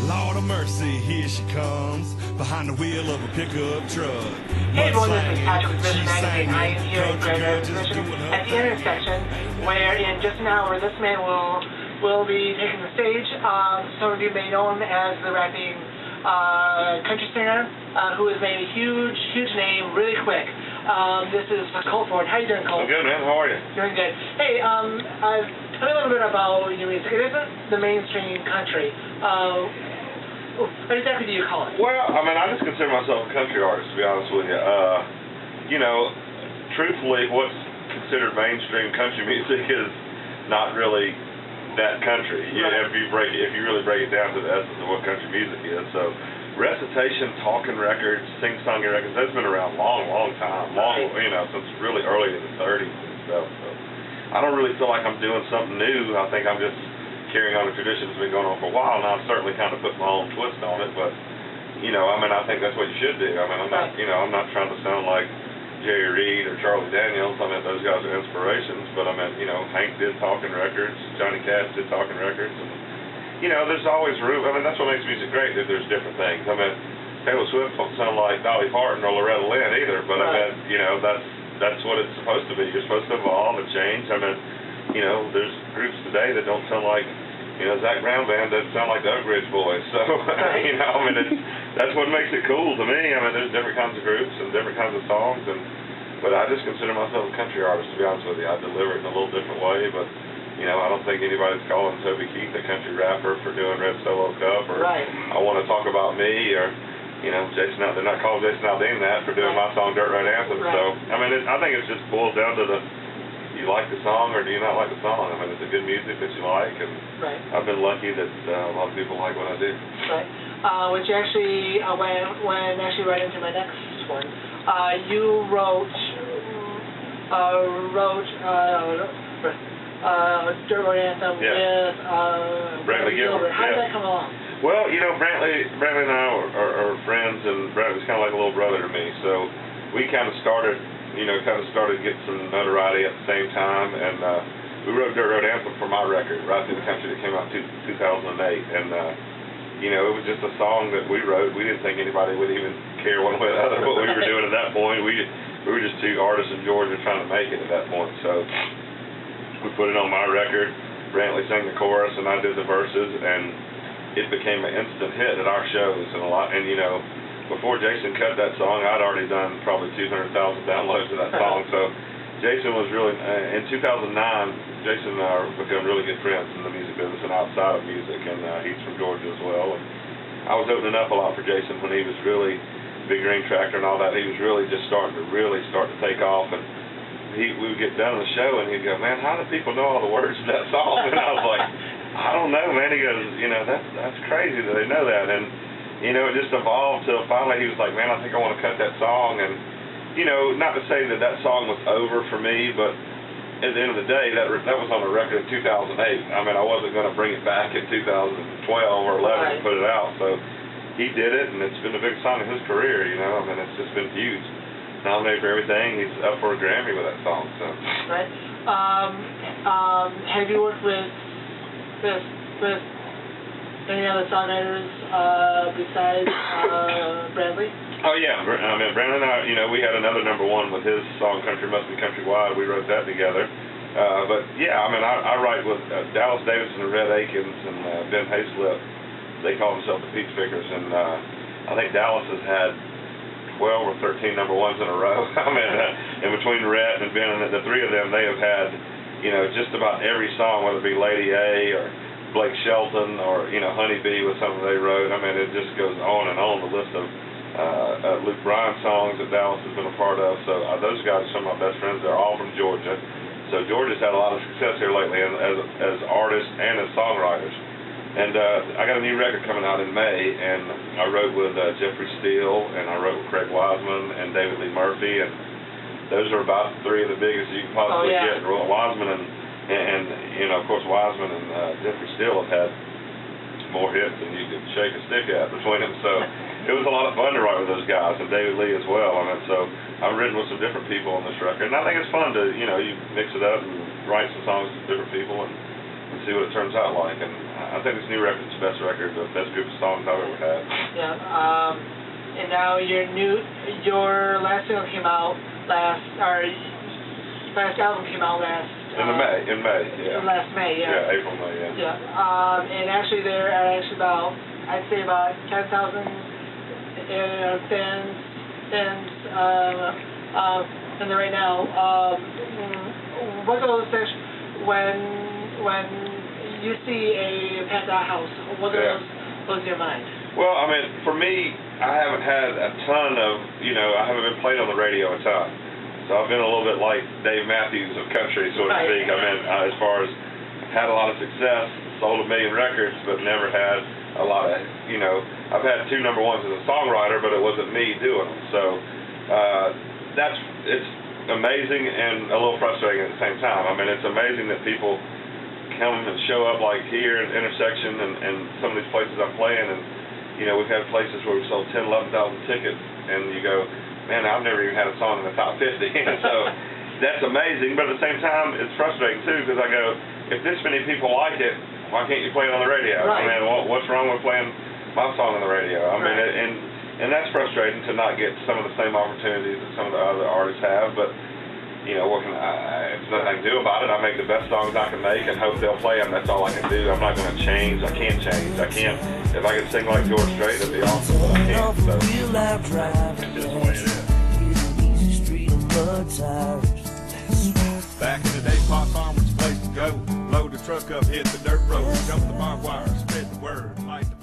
Lord of mercy, here she comes, behind the wheel of a pickup truck. Hey everyone, this is Patrick with Vision Magazine. I am here in Grand Rapids, Michigan at the intersection where in just an hour this man will be taking the stage. Some of you may know him as the rapping country singer who has made a huge name really quick. This is Colt. How are you doing, Colt? I'm good, man. How are you? Doing good. Hey, tell me a little bit about your music. It isn't the mainstream country. What exactly do you call it? Well, I mean, I just consider myself a country artist, to be honest with you. You know, truthfully, what's considered mainstream country music is not really that country. Right. If you really break it down to the essence of what country music is. So, recitation, talking records, sing-songing records, that's been around long time. You know, since really early in the 30s and stuff. So, I don't really feel like I'm doing something new. I think I'm just carrying on a tradition that's been going on for a while, and I've certainly kind of put my own twist on it, but, you know, I mean, I think that's what you should do. I mean, I'm not trying to sound like Jerry Reed or Charlie Daniels. I mean, those guys are inspirations, but I mean, you know, Hank did talking records, Johnny Cash did talking records, and, you know, there's always room. I mean, that's what makes music great, that there's different things. I mean, Taylor Swift don't sound like Dolly Parton or Loretta Lynn either, but I mean, you know, that's what it's supposed to be. You're supposed to evolve and change. I mean, you know, there's groups today that don't sound like, you know, Zach Brown Band doesn't sound like the Oak Ridge Boys. So, you know, I mean, that's what makes it cool to me. I mean, there's different kinds of groups and different kinds of songs, but I just consider myself a country artist, to be honest with you. I deliver it in a little different way, but, you know, I don't think anybody's calling Toby Keith a country rapper for doing Red Solo Cup, or I want to talk about me, or, you know, they're not calling Jason Aldean that for doing my song Dirt Road Anthem. So, I mean, I think it just boils down to you like the song or do you not like the song? I mean, it's a good music that you like, and I've been lucky that a lot of people like what I do. Right. Which actually, when actually right into my next one, you wrote Dirt Road Anthem with Brantley Gilbert. How did that come along? Well, you know, Brantley and I are friends, and Brantley's kind of like a little brother to me, so we kind of started getting some notoriety at the same time, and we wrote Dirt Road Anthem for my record, Right Through the Country, that came out in 2008, and, you know, it was just a song that we wrote. We didn't think anybody would even care one way or the other what we were doing at that point. We were just two artists in Georgia trying to make it at that point, so we put it on my record. Brantley sang the chorus, and I did the verses, and it became an instant hit at our shows, and you know, before Jason cut that song, I'd already done probably 200,000 downloads of that song. So Jason was really, in 2009, Jason and I become really good friends in the music business and outside of music, and he's from Georgia as well. And I was opening up a lot for Jason when he was really Big Green Tractor and all that. He was really just starting to take off, and we would get done with the show, and he'd go, "Man, how do people know all the words to that song?" And I was like, "I don't know, man." He goes, "You know, that's crazy that they know that." And you know, it just evolved till finally he was like, "Man, I think I want to cut that song." And, you know, not to say that song was over for me, but at the end of the day, that was on a record in 2008. I mean, I wasn't going to bring it back in 2012 or 11 and put it out. So he did it, and it's been a big song in his career, you know. I mean, it's just been huge. Nominated for everything. He's up for a Grammy with that song. So. Right. Have you worked with any other songwriters besides Brantley? Oh, yeah. I mean, Brandon and I, you know, we had another #1 with his song, Country Must Be Countrywide. We wrote that together. But, yeah, I mean, I write with Dallas Davidson and Red Akins and Ben Hayslip. They call themselves the Peach Pickers. And I think Dallas has had 12 or 13 #1s in a row. I mean, in between Rhett and Ben and the three of them, they have had, you know, just about every song, whether it be Lady A or Blake Shelton or, you know, Honeybee was something they wrote. I mean, it just goes on and on, the list of Luke Bryan songs that Dallas has been a part of. So those guys are some of my best friends. They're all from Georgia. So Georgia's had a lot of success here lately as artists and as songwriters. And I got a new record coming out in May, and I wrote with Jeffrey Steele, and I wrote with Craig Wiseman and David Lee Murphy, and those are about three of the biggest you can possibly get. Wiseman and you know, of course, Wiseman and Jeffrey Steele have had more hits than you could shake a stick at between them. So it was a lot of fun to write with those guys, and David Lee as well. I mean, so I've written with some different people on this record, and I think it's fun to, you know, you mix it up and write some songs with different people and see what it turns out like. And I think this new record's the best record, the best group of songs I've ever had. Yeah. And now your last single came out last album came out last. In May, yeah. Last May, yeah. Yeah, April, May, yeah. Yeah. And actually there are about, I'd say about 10,000 fans in there right now. What goes when you see a packed out house? What goes in your mind? Well, I mean, for me, I haven't had a ton of, I haven't been played on the radio a ton. So I've been a little bit like Dave Matthews of country, so to speak. I mean, as far as had a lot of success, sold 1 million records, but never had a lot of, I've had 2 number ones as a songwriter, but it wasn't me doing them. So it's amazing and a little frustrating at the same time. I mean, it's amazing that people come and show up like here in Intersection and some of these places I'm playing, and we've had places where we sold 10, 11,000 tickets, and you go, man, I've never even had a song in the top 50. So that's amazing, but at the same time, it's frustrating too, because I go, if this many people like it, why can't you play it on the radio? Right. I mean, what's wrong with playing my song on the radio? I mean, and that's frustrating to not get some of the same opportunities that some of the other artists have, but what can there's nothing I can do about it. I make the best songs I can make and hope they'll play them. That's all I can do. I'm not going to change. I can't change. I can't. If I could sing like George Strait, that'd be awesome, but I can't. So it's just the way it is. Back in the day, Pot Farm was the place to go. Load the truck up, hit the dirt road, jump the barbed wire, spread the word, light the